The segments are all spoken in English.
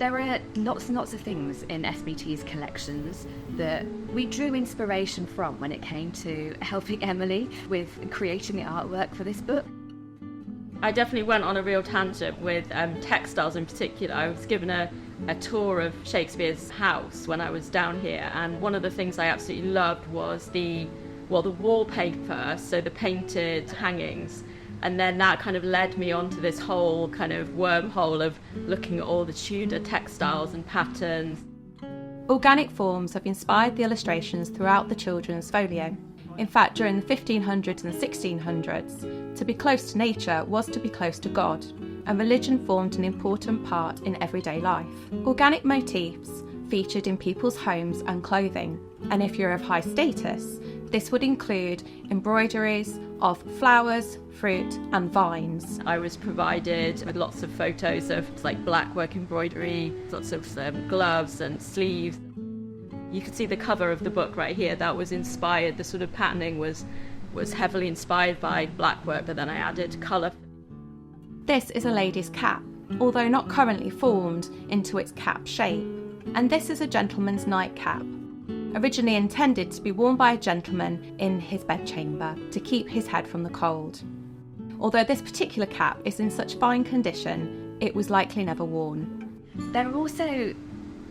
There are lots and lots of things in SBT's collections that we drew inspiration from when it came to helping Emily with creating the artwork for this book. I definitely went on a real tangent with textiles in particular. I was given a tour of Shakespeare's house when I was down here, and one of the things I absolutely loved was the wallpaper, so the painted hangings. And then that kind of led me onto this whole kind of wormhole of looking at all the Tudor textiles and patterns. Organic forms have inspired the illustrations throughout the children's folio. In fact, during the 1500s and 1600s, to be close to nature was to be close to God, and religion formed an important part in everyday life. Organic motifs featured in people's homes and clothing, and if you're of high status, this would include embroideries of flowers, fruit and vines. I was provided with lots of photos of like blackwork embroidery, lots of gloves and sleeves. You can see the cover of the book right here. That was inspired, the sort of patterning was heavily inspired by blackwork, but then I added colour. This is a lady's cap, although not currently formed into its cap shape. And this is a gentleman's nightcap, originally intended to be worn by a gentleman in his bedchamber to keep his head from the cold. Although this particular cap is in such fine condition, it was likely never worn. There are also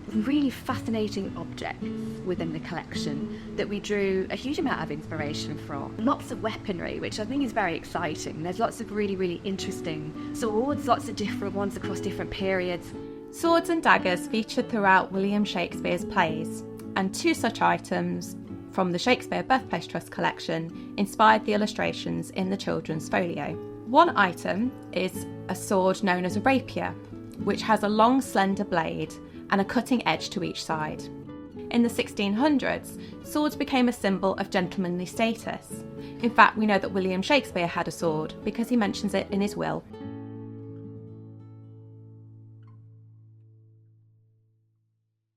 really fascinating objects within the collection that we drew a huge amount of inspiration from. Lots of weaponry, which I think is very exciting. There's lots of really, really interesting swords, lots of different ones across different periods. Swords and daggers featured throughout William Shakespeare's plays, and two such items from the Shakespeare Birthplace Trust collection inspired the illustrations in the children's folio. One item is a sword known as a rapier, which has a long slender blade and a cutting edge to each side. In the 1600s, swords became a symbol of gentlemanly status. In fact, we know that William Shakespeare had a sword because he mentions it in his will.